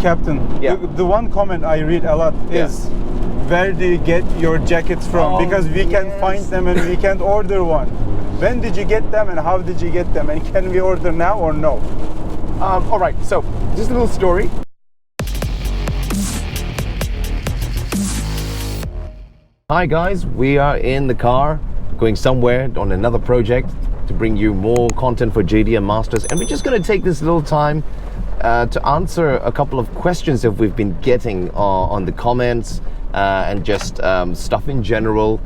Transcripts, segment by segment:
Captain, Yeah. the one comment I read a lot is, where do you get your jackets from? Because we can't find them and we can't order one. When did you get them and how did you get them? And can we order now or no? All right, so just a little story. Hi guys, we are in the car going somewhere on another project to bring you more content for JDM Masters, and we're just going to take this little time to answer a couple of questions that we've been getting on the comments and just stuff in general.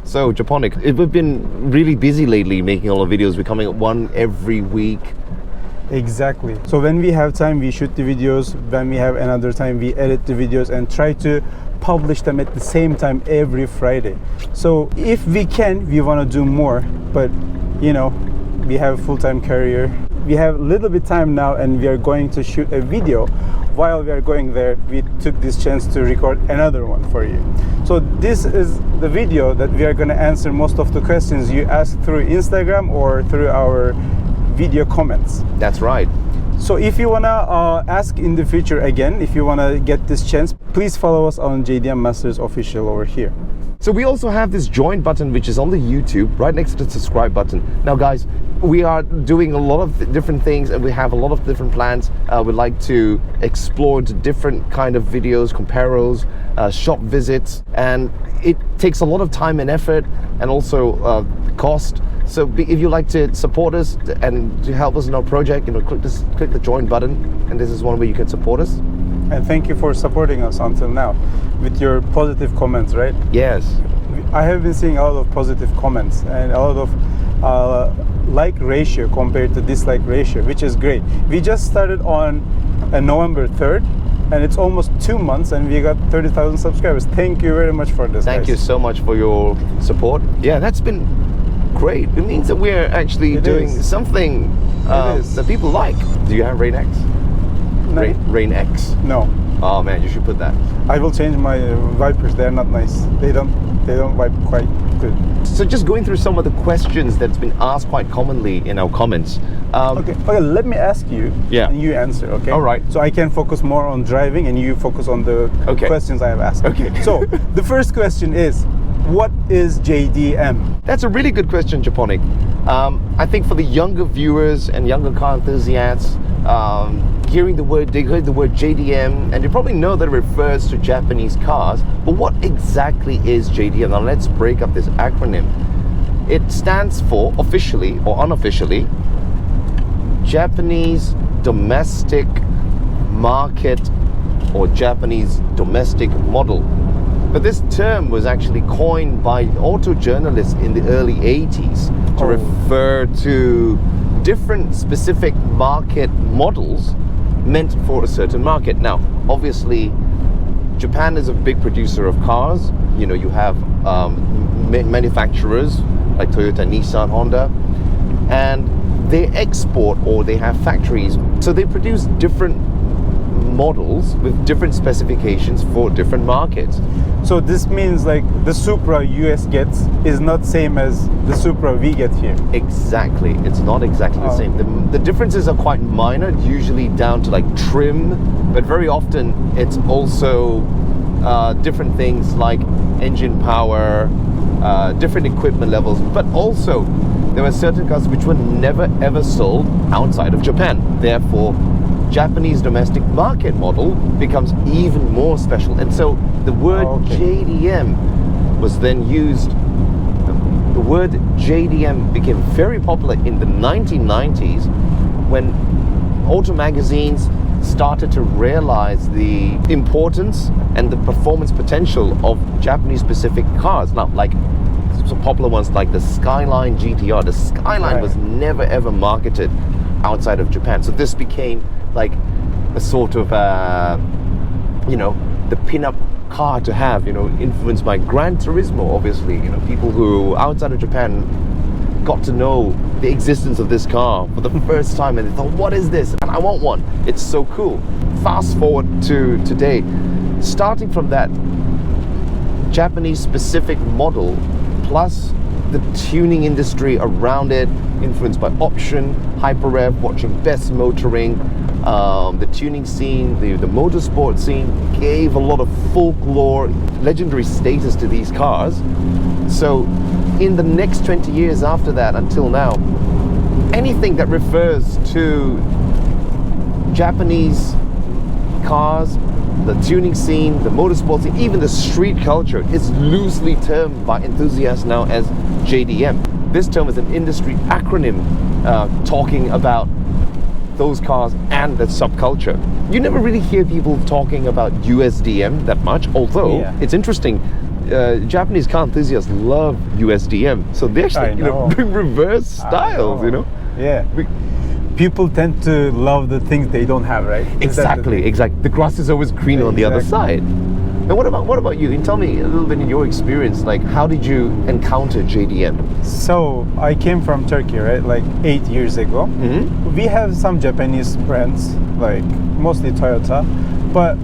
So Japonic, we've been really busy lately making all the videos. We're coming up one every week. Exactly. So when we have time, we shoot the videos. When we have another time, we edit the videos and try to publish them at the same time every Friday. So if we can, we want to do more, but you know, we have a full-time career. We have a little bit time now and we are going to shoot a video. While we are going there, we took this chance to record another one for you. So this is the video that we are going to answer most of the questions you asked through Instagram or through our video comments. That's right. So if you wanna ask in the future again, if you wanna get this chance, please follow us on JDM Masters official over here. So we also have this join button, which is on the YouTube, right next to the subscribe button. Now guys, we are doing a lot of different things and we have a lot of different plans. We'd like to explore the different kind of videos, comparos, shop visits, and it takes a lot of time and effort and also cost. So if you like to support us and to help us in our project, you know, click the join button, and this is one way you can support us. And thank you for supporting us until now with your positive comments, right? Yes. I have been seeing a lot of positive comments and a lot of like ratio compared to dislike ratio, which is great. We just started on November 3rd and it's almost 2 months and we got 30,000 subscribers. Thank you very much for this. Thank you so much for your support. Yeah, that's been great. It means that we're actually doing something that people like. Do you have Rain X? No. Rain X? No. Oh man, you should put that. I will change my wipers. They're not nice. They don't wipe quite good. So just going through some of the questions that's been asked quite commonly in our comments. Okay, let me ask you and you answer, okay? All right. So I can focus more on driving and you focus on the questions I have asked. Okay. So the first question is, what is JDM? That's a really good question, Japonic. I think for the younger viewers and younger car enthusiasts, hearing they heard the word JDM, and you probably know that it refers to Japanese cars, but what exactly is JDM? Now let's break up this acronym. It stands for, officially or unofficially, Japanese Domestic Market or Japanese Domestic Model. But this term was actually coined by auto journalists in the early 80s to refer to different specific market models meant for a certain market. Now, obviously, Japan is a big producer of cars. You know, you have manufacturers like Toyota, Nissan, Honda, and they export or they have factories. So they produce different models with different specifications for different markets. So this means like the Supra US gets is not same as the Supra we get here. Exactly, it's not exactly the same. The differences are quite minor, usually down to like trim, but very often it's also different things like engine power, different equipment levels, but also there were certain cars which were never ever sold outside of Japan. Therefore, Japanese domestic market model becomes even more special. And so the word JDM was then used. The word JDM became very popular in the 1990s when auto magazines started to realize the importance and the performance potential of Japanese specific cars. Now, like some popular ones like the Skyline GTR. The Skyline was never ever marketed outside of Japan. So this became like a sort of, you know, the pin-up car to have, you know, influenced by Gran Turismo, obviously. You know, people who outside of Japan got to know the existence of this car for the first time and they thought, what is this? And I want one. It's so cool. Fast forward to today, starting from that Japanese specific model plus the tuning industry around it, influenced by option, hyper rev, watching best motoring, the tuning scene, the motorsport scene, gave a lot of folklore, legendary status to these cars. So in the next 20 years after that until now, anything that refers to Japanese cars, the tuning scene, the motorsport scene, even the street culture is loosely termed by enthusiasts now as JDM. This term is an industry acronym talking about those cars and the subculture. You never really hear people talking about USDM that much, although it's interesting. Japanese car enthusiasts love USDM, so they actually bring reverse styles. People tend to love the things they don't have, right? Exactly. The grass is always greener on the other side. And what about you? And tell me a little bit in your experience, like how did you encounter JDM? So I came from Turkey, right? Like 8 years ago. We have some Japanese brands, like mostly Toyota, but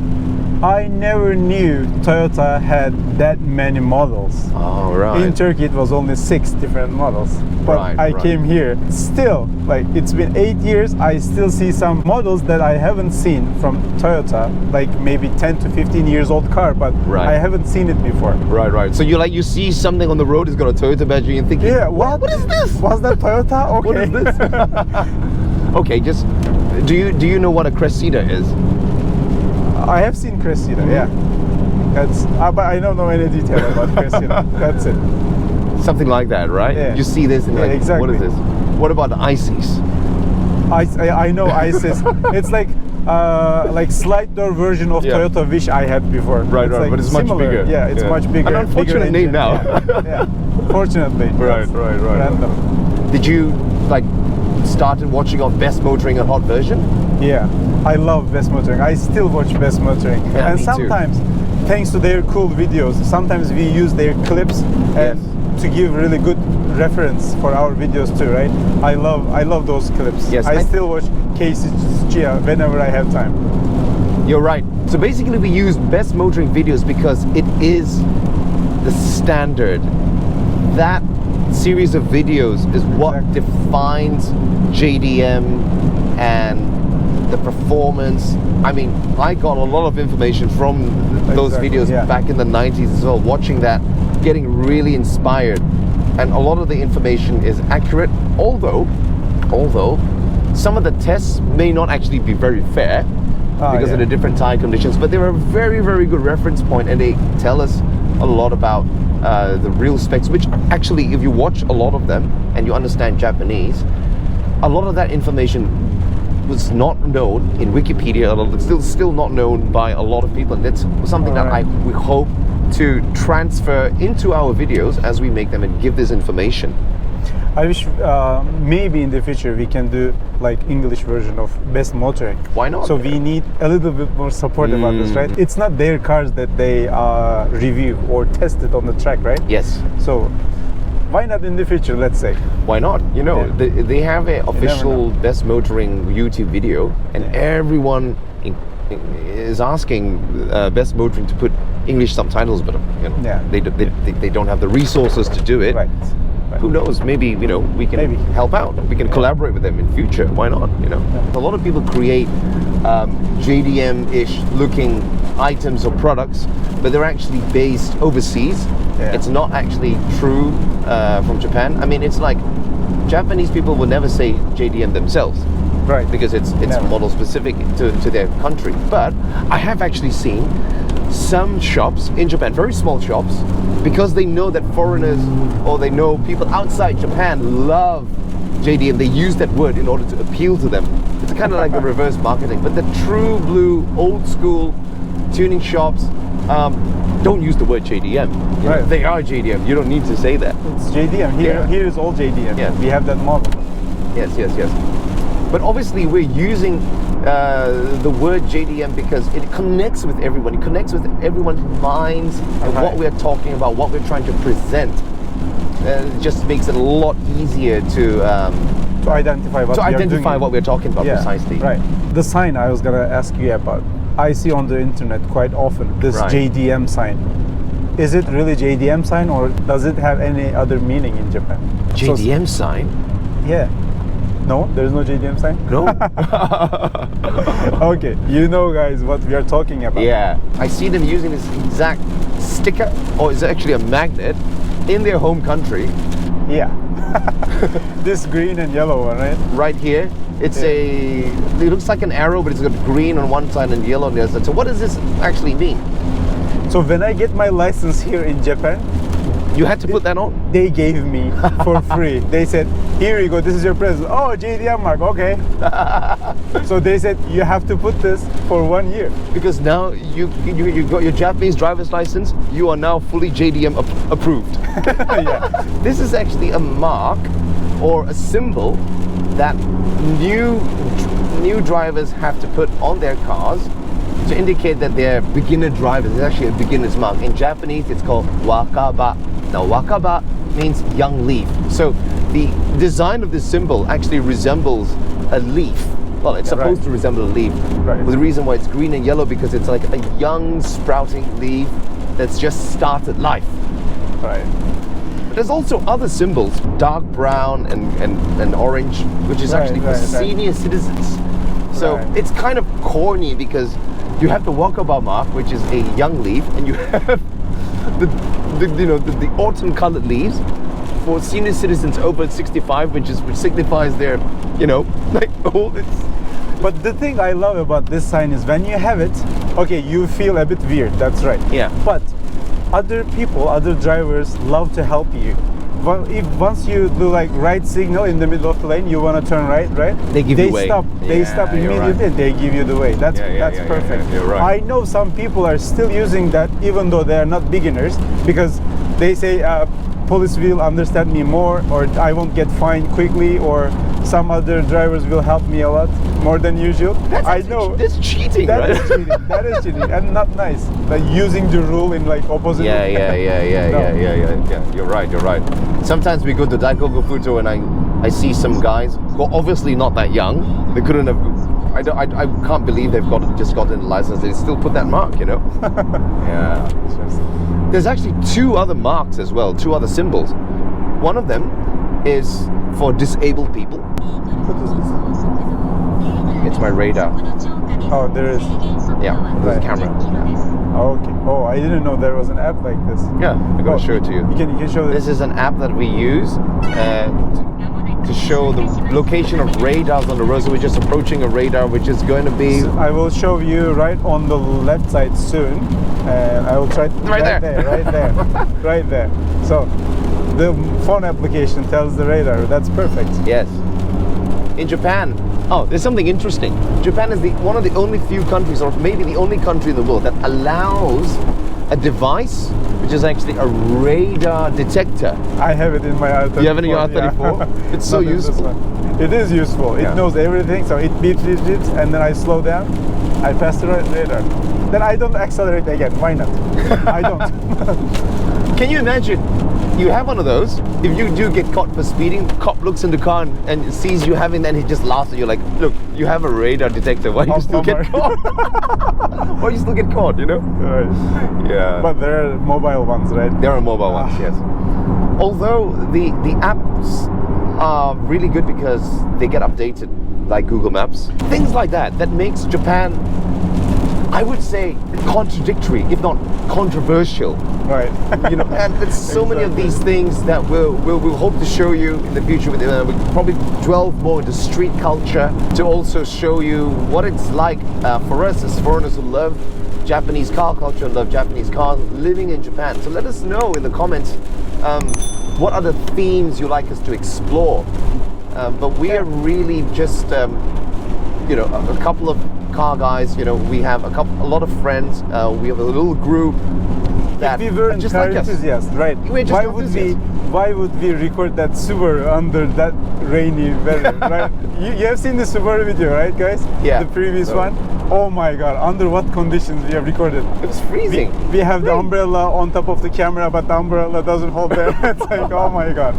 I never knew Toyota had that many models. Oh, right. In Turkey, it was only 6 different models. But I came here, still, like it's been 8 years, I still see some models that I haven't seen from Toyota, like maybe 10 to 15 years old car, but I haven't seen it before. Right. So you see something on the road, it's got a Toyota badge, and you think, what is this? Was that Toyota? Okay. What is this? Okay, just, do you know what a Cressida is? I have seen Cressida, That's, but I don't know any detail about Cressida. That's it. Something like that, right? Yeah. You see this and like, exactly. What is this? What about the ISIS? I know ISIS. It's like slide door version of Toyota Wish I had before. Right, like but it's similar. much bigger. Yeah, it's much bigger. An unfortunate name now. Fortunately. Right. Random. Did you started watching on Best Motoring and Hot Version? Yeah, I love Best Motoring. I still watch Best Motoring. Yeah, and sometimes, thanks to their cool videos, sometimes we use their clips and to give really good reference for our videos too, right? I love those clips. Yes, I still watch Casey Chia whenever I have time. You're right. So basically we use Best Motoring videos because it is the standard. That series of videos is what defines JDM and the performance. I mean, I got a lot of information from those videos back in the 90s as well, watching that, getting really inspired. And a lot of the information is accurate, although some of the tests may not actually be very fair because of the different tire conditions, but they're a very, very good reference point, and they tell us a lot about the real specs, which actually, if you watch a lot of them and you understand Japanese, a lot of that information was not known in Wikipedia. It's still not known by a lot of people, and that's something that we hope to transfer into our videos as we make them and give this information. I wish maybe in the future we can do like English version of Best Motoring. Why not? So we need a little bit more support about this, right? It's not their cars that they review or tested on the track, right? Yes. So why not in the future, let's say? Why not? You know, they have an official Best Motoring YouTube video, and everyone is asking Best Motoring to put English subtitles, but they don't have the resources to do it. Right. Who knows? Maybe we can help out. We can collaborate with them in future. Why not? A lot of people create JDM-ish looking items or products, but they're actually based overseas. It's not actually true from Japan. I mean, it's like Japanese people will never say JDM themselves, right? Because it's model specific to their country. But I have actually seen some shops in Japan, very small shops, because they know that foreigners or they know people outside Japan love JDM, they use that word in order to appeal to them. It's kind of like the reverse marketing. But the true blue, old school tuning shops don't use the word JDM. Right. They are JDM. You don't need to say that. It's JDM. Here is all JDM. Yeah. We have that model. Yes. But obviously we're using the word JDM because it connects with everyone. It connects with everyone's minds and what we're talking about, what we're trying to present. It just makes it a lot easier to identify what we're talking about precisely. Right. The sign I was gonna ask you about. I see on the internet quite often this JDM sign. Is it really JDM sign, or does it have any other meaning in Japan? JDM sign? Yeah. No, there's no JDM sign? No. Okay, you know guys what we are talking about. Yeah, I see them using this exact sticker, or is it actually a magnet, in their home country. Yeah. This green and yellow one, right? Right here, it's it looks like an arrow, but it's got green on one side and yellow on the other side. So what does this actually mean? So when I get my license here in Japan, You had to put that on? they gave me for free. They said, here you go, this is your present. Oh, JDM mark, okay. So they said, you have to put this for 1 year. Because now you got your Japanese driver's license, you are now fully JDM approved. Yeah. This is actually a mark or a symbol that new drivers have to put on their cars to indicate that they're beginner drivers. It's actually a beginner's mark. In Japanese, it's called wakaba. Now, wakaba means young leaf. So the design of this symbol actually resembles a leaf. Well, it's supposed to resemble a leaf. Right. But the reason why it's green and yellow, because it's like a young sprouting leaf that's just started life. Right. But there's also other symbols, dark brown and orange, which is actually for senior citizens. So it's kind of corny because you have the wakaba mark, which is a young leaf, and you have the autumn colored leaves for senior citizens over 65, which signifies their, like old. But the thing I love about this sign is when you have it, okay, you feel a bit weird, that's right. Yeah. But other people, other drivers love to help you. Well, if once you do like right signal in the middle of the lane, you want to turn right? They give you way. They stop immediately. Right. They give you the way. That's perfect. You're right. I know some people are still using that, even though they are not beginners, because they say police will understand me more, or I won't get fined quickly, or some other drivers will help me a lot more than usual. I know that's cheating, that right? is cheating. That is cheating, and not nice. Like using the rule in like opposite. Yeah. You're right. Sometimes we go to Daikoku Futo and I see some guys who are obviously not that young. They couldn't have. I can't believe they've just gotten a license. They still put that mark, Yeah. There's actually two other marks as well, two other symbols. One of them is for disabled people. What is this? It's my radar. Oh, there is. Yeah, there's a camera. Oh, okay. Oh, I didn't know there was an app like this. Yeah, I'm gonna show it to you. You can show This is an app that we use to show the location of radars on the road. So we're just approaching a radar, which is going to be. I will show you right on the left side soon, and I will try right there. Right there. So the phone application tells the radar. That's perfect. Yes. In Japan, there's something interesting. Japan is one of the only few countries, or maybe the only country in the world, that allows a device which is actually a radar detector. I have it in my R34. You have it in your R34? Yeah. It's so useful. It is useful. It knows everything, so it beeps, and then I slow down, I pass the radar. Then I don't accelerate again. Why not? I don't. Can you imagine? You have one of those. If you do get caught for speeding, cop looks in the car and sees you having that, and he just laughs at you like, look, you have a radar detector. Why do you still get caught? Why do you still get caught, Right. Yeah. But there are mobile ones, right? There are mobile ones, yes. Although the apps are really good because they get updated, like Google Maps. Things like that makes Japan, I would say, contradictory, if not controversial. Right. And there's so many of these things that we'll hope to show you in the future. We'll probably delve more into street culture to also show you what it's like for us as foreigners who love Japanese car culture and love Japanese cars living in Japan. So let us know in the comments what other themes you like us to explore. But we are really just a couple of car guys. We have a lot of friends. We have a little group that if we weren't just car like us. enthusiasts, right? Why would we record that Subaru under that rainy weather, right? You have seen the Subaru video, right, guys? Yeah. The previous one. Oh my God! Under what conditions we have recorded? It was freezing. We have the umbrella on top of the camera, but the umbrella doesn't hold there. It's like, oh my God!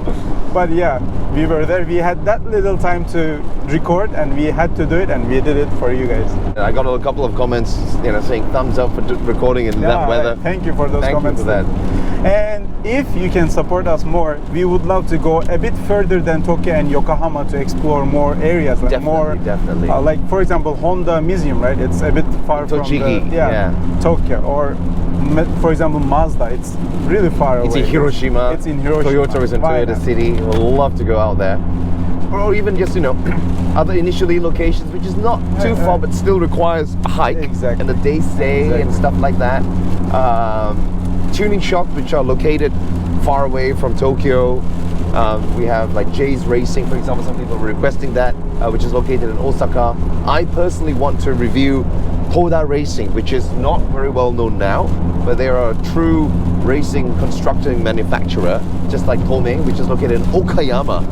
But yeah, we were there. We had that little time to record, and we had to do it, and we did it for you guys. I got a couple of comments, saying thumbs up for recording in that weather. Thank you for those comments. Thank you for that. And if you can support us more, we would love to go a bit further than Tokyo and Yokohama to explore more areas, like Definitely. like for example Honda Museum, right? It's a bit far from Tokyo, or for example Mazda. It's really far away. It's in Hiroshima. It's in Hiroshima. Toyota is in Toyota City. We'd love to go out there. Or even just, other initially locations, which is not too far, but still requires a hike and a day stay and stuff like that. Tuning shops, which are located far away from Tokyo. We have like J's Racing, for example. Some people are requesting that, which is located in Osaka. I personally want to review Hoda Racing, which is not very well known now, but they are a true racing constructing manufacturer, just like Tomei, which is located in Okayama.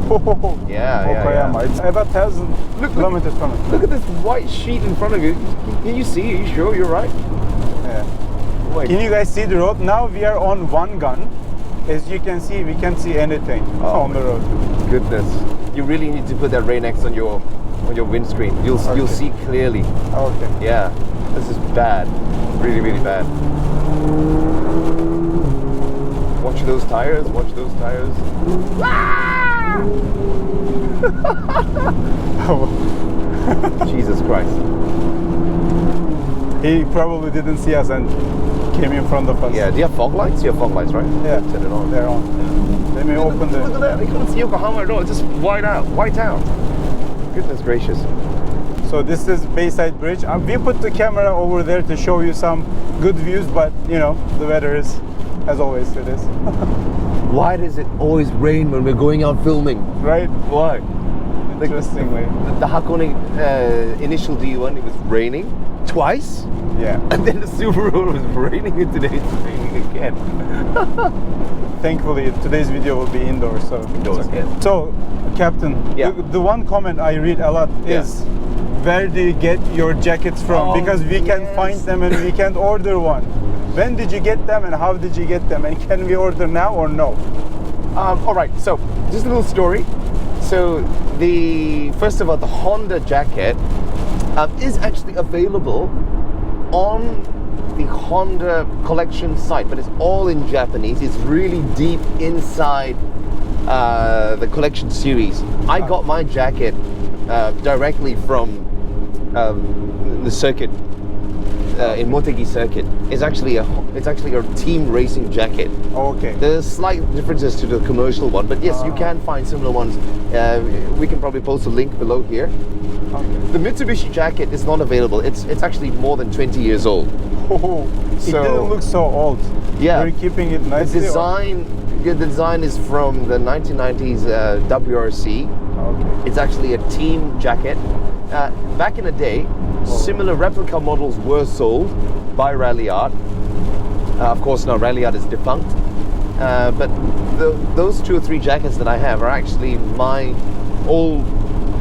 Okayama. It's about 1,000 kilometers from it. Look at this white sheet in front of you. Can you see? Are you sure you're right? Yeah. Wait. Can you guys see the road? Now we are on one gun. As you can see, we can't see anything on the road. Goodness. You really need to put that Rain-X on your windscreen. You'll see clearly. Okay. Yeah. This is bad. Really, really bad. Watch those tires. Watch those tires. Jesus Christ. He probably didn't see us and came in front of us. Yeah, do you have fog lights? You have fog lights, right? Yeah, turn it on. They're on. Let me open the... Look at that, you couldn't see Yokohama at all. It's just white out. Goodness gracious. So this is Bayside Bridge. We put the camera over there to show you some good views, but the weather is, as always, it is. Why does it always rain when we're going out filming? Right? Why? Interestingly. The Hakone initial D1, it was raining twice. Yeah. And then the Subaru was raining, and today it's raining again. Thankfully, today's video will be indoors. So, so Captain, the one comment I read a lot is, where do you get your jackets from? Because we can't find them and we can't order one. When did you get them and how did you get them? And can we order now or no? All right, so just a little story. So first of all, the Honda jacket is actually available on the Honda collection site, but it's all in Japanese. It's really deep inside the collection series. I got my jacket directly from the circuit in Motegi circuit. It's actually a team racing jacket. Okay. There's slight differences to the commercial one, but yes, you can find similar ones. We can probably post a link below here. Okay. The Mitsubishi Jacket is not available. It's actually more than 20 years old. Oh, it didn't look so old. Yeah. You're keeping it nicely. The design is from the 1990s WRC. Okay. It's actually a team jacket. Back in the day, similar replica models were sold by Ralliart. Of course, now Ralliart is defunct. But those 2 or 3 jackets that I have are actually my old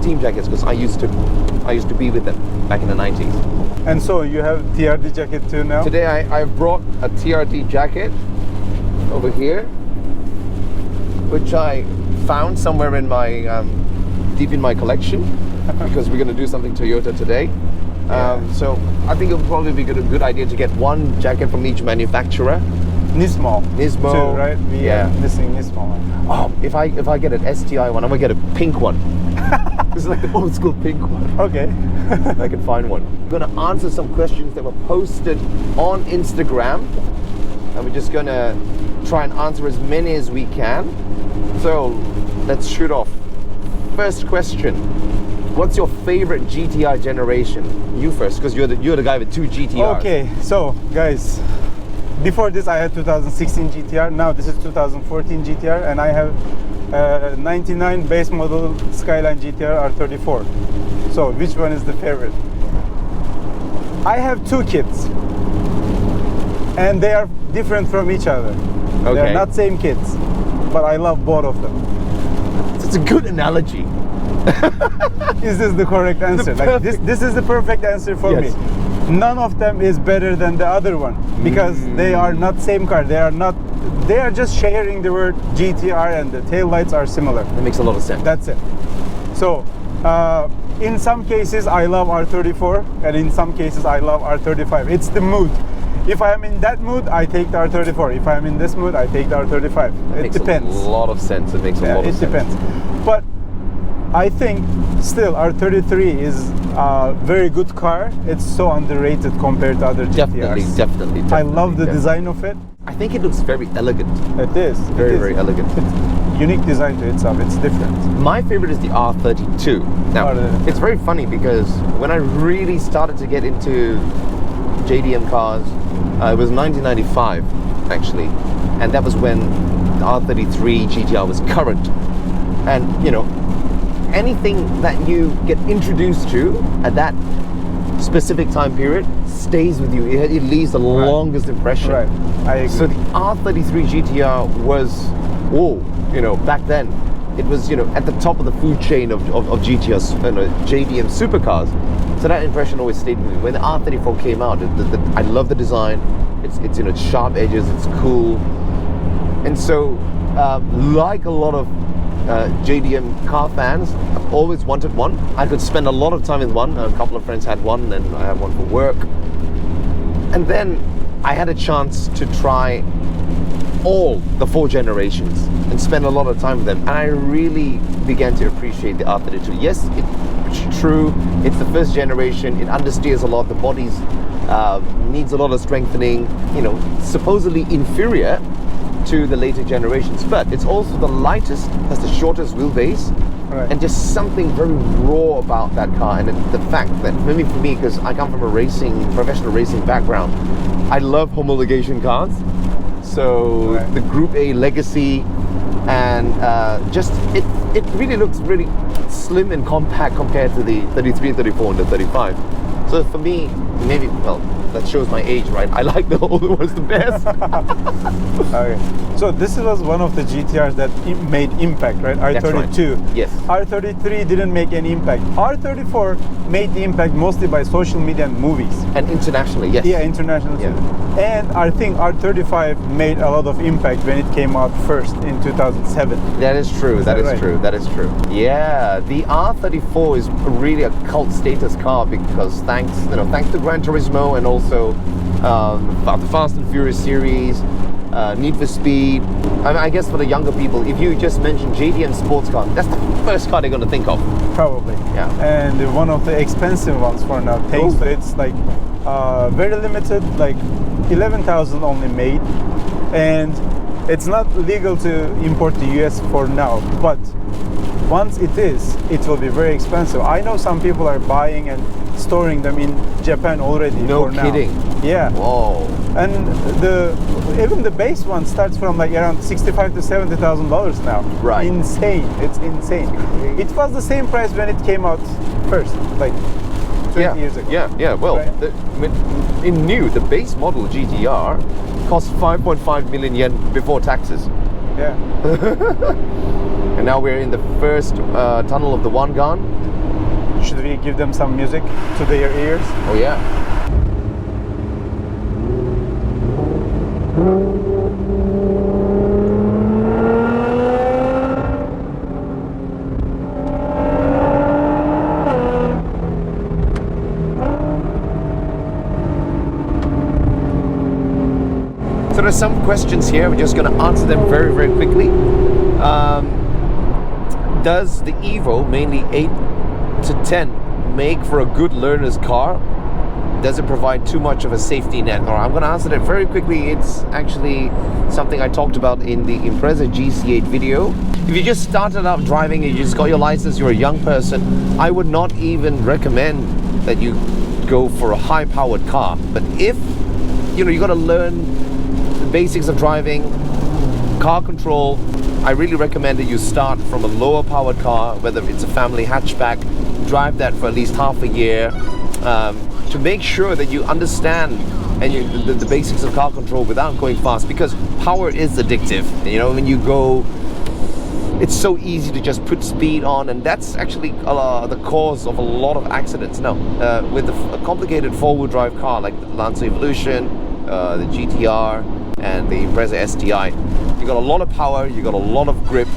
team jackets, because I used to be with them back in the 90s. And so you have TRD jacket too now? Today I've brought a TRD jacket over here, which I found somewhere in my deep in my collection, because we're going to do something Toyota today. So I think it'll probably be a good idea to get one jacket from each manufacturer. Nismo too, right? We are missing Nismo. Oh, if I get an STI one, I'm gonna get a pink one. This is like the old school pink one. Okay. I can find one. I'm gonna answer some questions that were posted on Instagram, and we're just gonna try and answer as many as we can. So let's shoot off. First question: what's your favorite GTR generation? You first, because you're the guy with 2 GTRs. Okay, so guys, before this I had 2016 GTR. Now this is 2014 GTR, and I have 99 base model Skyline GTR R34. So which one is the favorite? I have 2 kids, and they are different from each other. Okay. They're not same kids, but I love both of them. It's a good analogy. Is this the correct answer? Like this is the perfect answer for me. None of them is better than the other one, because they are not same car. They are just sharing the word GTR, and the taillights are similar. That makes a lot of sense. That's it. So in some cases I love R34, and in some cases I love R35. It's the mood. If I am in that mood, I take the R34. If I am in this mood, I take the R35. It depends. A lot of sense. It makes a lot of sense. It depends. But I think still R33 is a very good car. It's so underrated compared to other GTRs. Definitely. I love the design of it. I think it looks very elegant. It is. Very elegant. It's unique design to itself. It's different. My favorite is the R32. Now, it's very funny because when I really started to get into JDM cars, it was 1995 actually, and that was when the R33 GTR was current. And you know, anything that you get introduced to at that specific time period stays with you. It leaves the longest impression. Right, I agree. So the R33 GTR was, you know, back then, it was, you know, at the top of the food chain of GTRs, JDM supercars. So that impression always stayed with me. When the R34 came out, I love the design. It's you know, sharp edges. It's cool. And so, like a lot of JDM car fans, I've always wanted one. I could spend a lot of time with one. A couple of friends had one, and I had one for work. And then I had a chance to try all the 4 generations and spend a lot of time with them, and I really began to appreciate the R32. Yes, it's true, it's the first generation, it understeers a lot, the bodies needs a lot of strengthening, you know, supposedly inferior to the later generations, but it's also the lightest, has the shortest wheelbase, and just something very raw about that car. And the fact that, maybe for me, because I come from a professional racing background, I love homologation cars. So the Group A legacy, and just it really looks really slim and compact compared to the 33, 34, and the 35. So for me, maybe, well, that shows my age, right? I like the older ones the best. Okay. So this was one of the GTRs that made impact, right? R32. Right. Yes. R33 didn't make any impact. R34 made the impact mostly by social media and movies. And internationally, yes. Yeah, internationally. Yeah. And I think R35 made a lot of impact when it came out first in 2007. That is true. That is true. That is true. Yeah, the R34 is really a cult status car because thanks to Gran Turismo and also the Fast and Furious series, Need for Speed. I guess for the younger people, if you just mention JDM sports car, that's the first car they're going to think of. Probably. Yeah. And one of the expensive ones for now, thanks to it's like very limited, like 11,000 only made, and it's not legal to import to US for now, but once it is, it will be very expensive. I know some people are buying and storing them in Japan already. No for kidding. Now. Yeah. Whoa. And even the base one starts from like around $65,000 to $70,000 now. Right. Insane. It's insane. It was the same price when it came out first, like 20 years ago. Yeah. Well, right? In new, the base model GTR cost 5.5 million yen before taxes. Yeah. And now we're in the first tunnel of the Wangan. Should we give them some music to their ears? Oh yeah. So there's some questions here. We're just going to answer them very, very quickly. Does the Evo, mainly 8 to 10, make for a good learner's car? Does it provide too much of a safety net? Or I'm going to answer that very quickly. It's actually something I talked about in the Impreza GC8 video. If you just started out driving, you just got your license, you're a young person, I would not even recommend that you go for a high-powered car. But if you got to learn the basics of driving, car control, I really recommend that you start from a lower powered car, whether it's a family hatchback, drive that for at least half a year to make sure that you understand and the basics of car control without going fast, because power is addictive. When you go, it's so easy to just put speed on, and that's actually the cause of a lot of accidents. Now, with a complicated four-wheel drive car like the Lancer Evolution, the GTR, and the Impreza STI, you got a lot of power, you got a lot of grip,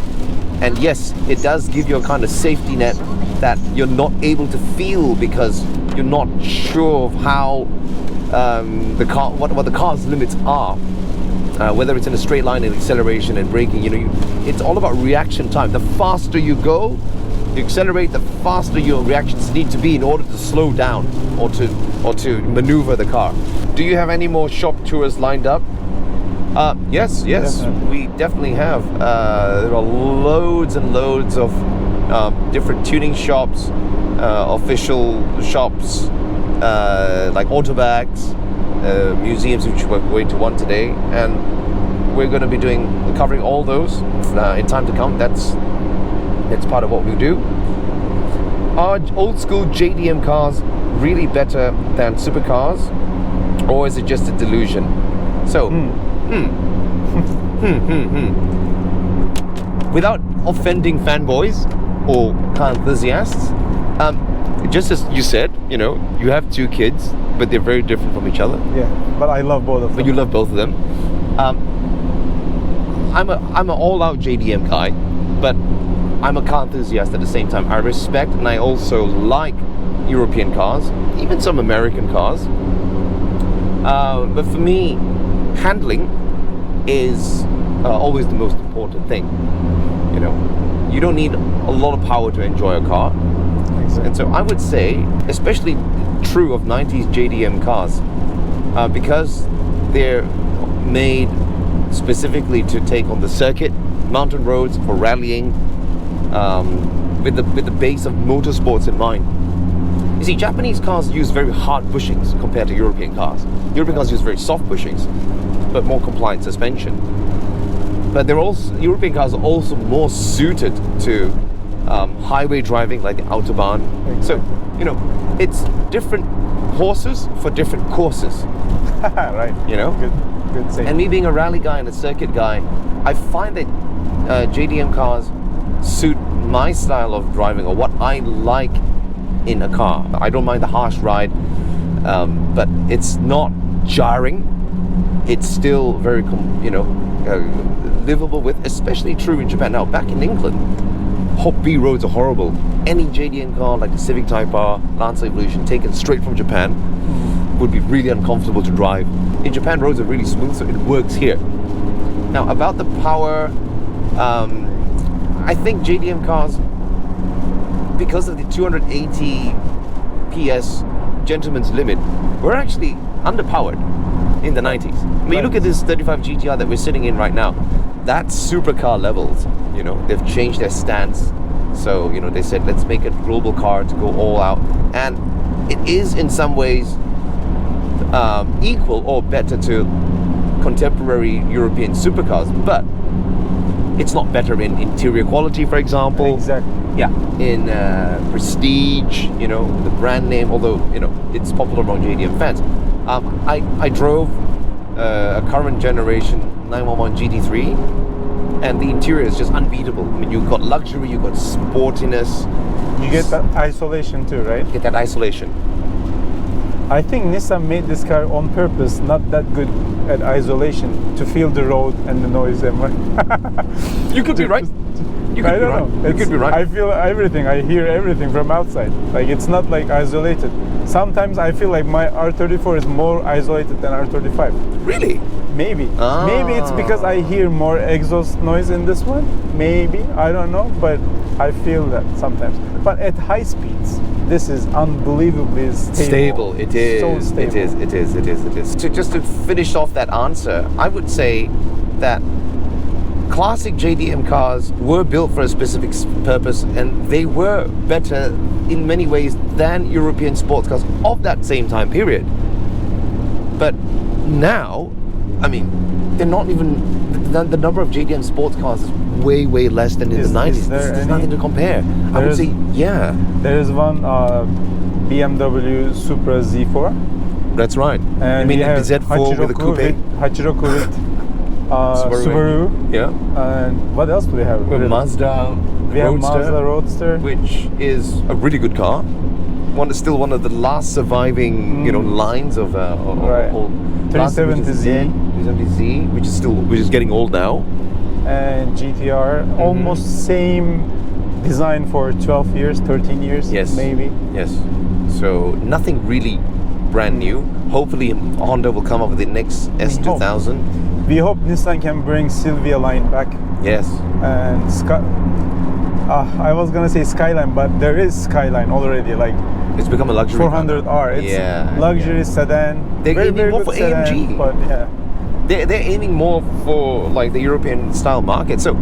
and yes, it does give you a kind of safety net that you're not able to feel because you're not sure of how what the car's limits are. Whether it's in a straight line in acceleration and braking, it's all about reaction time. The faster you go, you accelerate, the faster your reactions need to be in order to slow down or to maneuver the car. Do you have any more shop tours lined up? Yes, Definitely. we definitely have. There are loads and loads of different tuning shops, official shops, like autobags, museums, which we're going to one today, and we're going to be covering all those in time to come. That's part of what we do. Are old school JDM cars really better than supercars, or is it just a delusion? So, without offending fanboys or car enthusiasts, just as you said, you have two kids, but they're very different from each other. Yeah, but I love both of them. But you love both of them. I'm an all-out JDM guy, but I'm a car enthusiast at the same time. I respect and I also like European cars, even some American cars. But for me, handling is always the most important thing. You don't need a lot of power to enjoy a car. Exactly. And so I would say, especially true of 90s JDM cars, because they're made specifically to take on the circuit, mountain roads, for rallying, with the base of motorsports in mind. You see, Japanese cars use very hard bushings compared to European cars. European cars use very soft bushings, but more compliant suspension. But European cars are also more suited to highway driving, like the Autobahn. Exactly. So, it's different horses for different courses. Right. Good saying. And me being a rally guy and a circuit guy, I find that JDM cars suit my style of driving, or what I like in a car. I don't mind the harsh ride, but it's not jarring. It's still very, livable with, especially true in Japan. Now, back in England, Hop B roads are horrible. Any JDM car like the Civic Type R, Lancer Evolution, taken straight from Japan, would be really uncomfortable to drive. In Japan, roads are really smooth, so it works here. Now, about the power, I think JDM cars, because of the 280 PS gentleman's limit, were actually underpowered in the 90s. I mean, you look at this 35 GTR that we're sitting in right now, that's supercar levels. They've changed their stance. So, they said, let's make a global car to go all out. And it is in some ways equal or better to contemporary European supercars, but it's not better in interior quality, for example. Exactly. Yeah. In prestige, the brand name, although, it's popular among JDM fans. I drove a current generation 911 GT3, and the interior is just unbeatable. I mean, you've got luxury, you've got sportiness. You get that isolation too, right? You get that isolation. I think Nissan made this car on purpose, not that good at isolation, to feel the road and the noise. You could be right. I don't know. You could be right. I feel everything. I hear everything from outside. Like, it's not like isolated. Sometimes I feel like my R34 is more isolated than R35. Really? Maybe. Maybe it's because I hear more exhaust noise in this one. Maybe. I don't know. But I feel that sometimes. But at high speeds, this is unbelievably stable. It is. So stable. It is. Just to finish off that answer, I would say that classic JDM cars were built for a specific purpose, and they were better in many ways than European sports cars of that same time period. But now, I mean, they're not even, the number of JDM sports cars is way less than in the 90s. There's nothing to compare. I would say, yeah. There is one BMW Supra Z4. That's right. And I mean, we have Z4 with a coupe. Hachiroku with Subaru. Yeah. And what else do we have? We have Mazda Roadster, which is a really good car. Still one of the last surviving, lines of right. 370Z, 370Z, which is getting old now. And GTR, almost same design for 12 years, 13 years, yes, maybe. Yes. So nothing really brand new. Hopefully Honda will come up with the next S2000. We hope Nissan can bring Silvia line back. Yes. And I was gonna say Skyline, but there is Skyline already. Like it's become a luxury 400R. It's luxury sedan. They're very, aiming very more good for sedan, AMG. but yeah. They're aiming more for like the European style market. So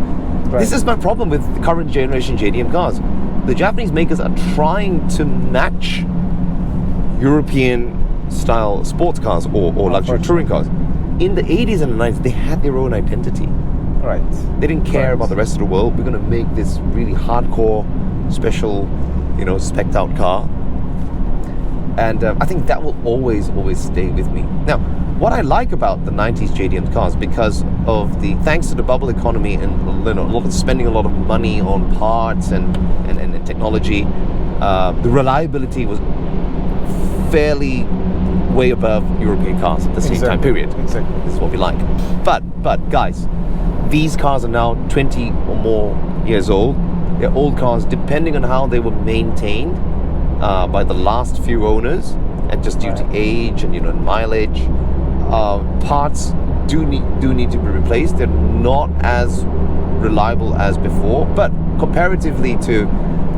this is my problem with the current generation JDM cars. The Japanese makers are trying to match European style sports cars or luxury touring cars. In the 80s and the 90s, they had their own identity. Right. They didn't care about the rest of the world. We're going to make this really hardcore, special, spec'd out car. And I think that will always stay with me. Now, what I like about the 90s JDM cars, because of thanks to the bubble economy and spending a lot of money on parts and technology, the reliability was fairly way above European cars at the same time period. Exactly. This is what we like. But guys, these cars are now 20 or more years old. They're old cars, depending on how they were maintained by the last few owners, and just due to age and mileage. Parts do need to be replaced. They're not as reliable as before, but comparatively to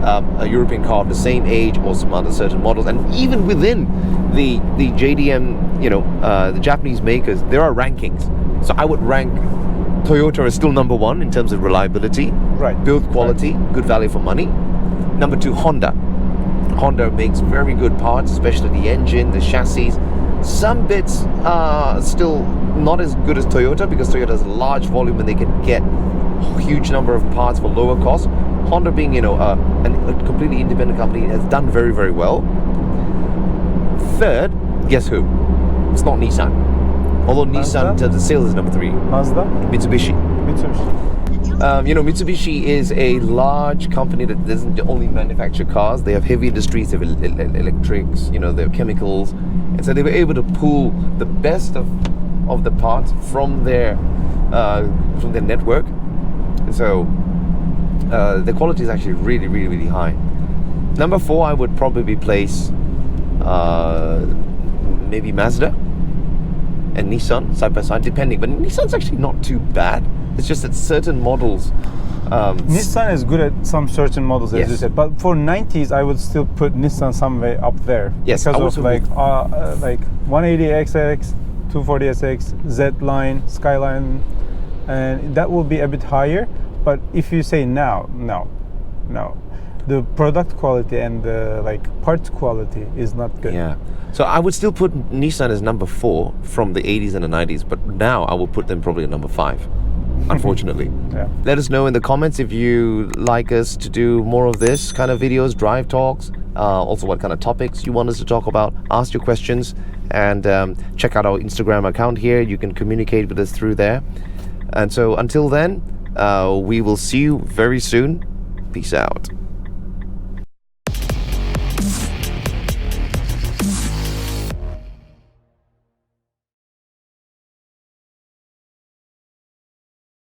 a European car of the same age or some other certain models, and even within the JDM, the Japanese makers, there are rankings. So I would rank Toyota as still number 1 in terms of reliability, build quality, good value for money. Number 2, Honda. Honda makes very good parts, especially the engine, the chassis. Some bits are still not as good as Toyota, because Toyota has a large volume and they can get a huge number of parts for lower cost. Honda, being a completely independent company, has done very, very well. Third, guess who? It's not Nissan. Although Nissan in terms of sales is number 3. Mazda? Mitsubishi. Mitsubishi is a large company that doesn't only manufacture cars. They have heavy industries, they have electrics, they have chemicals, and so they were able to pull the best of the parts from their network, and so the quality is actually really, really, really high. Number 4, I would probably place maybe Mazda and Nissan side by side, depending. But Nissan's actually not too bad. It's just that certain models. Nissan is good at some certain models, as you said. But for 90s, I would still put Nissan somewhere up there. Yes, because of like 180XX, 240SX, Z line, Skyline, and that will be a bit higher. But if you say now, no, the product quality and the parts quality is not good. Yeah. So I would still put Nissan as number 4 from the 80s and the 90s, but now I will put them probably at number 5. Unfortunately. Yeah. Let us know in the comments if you like us to do more of this kind of videos, drive talks, also what kind of topics you want us to talk about. Ask your questions, and check out our Instagram account here. You can communicate with us through there. And so until then, we will see you very soon. Peace out.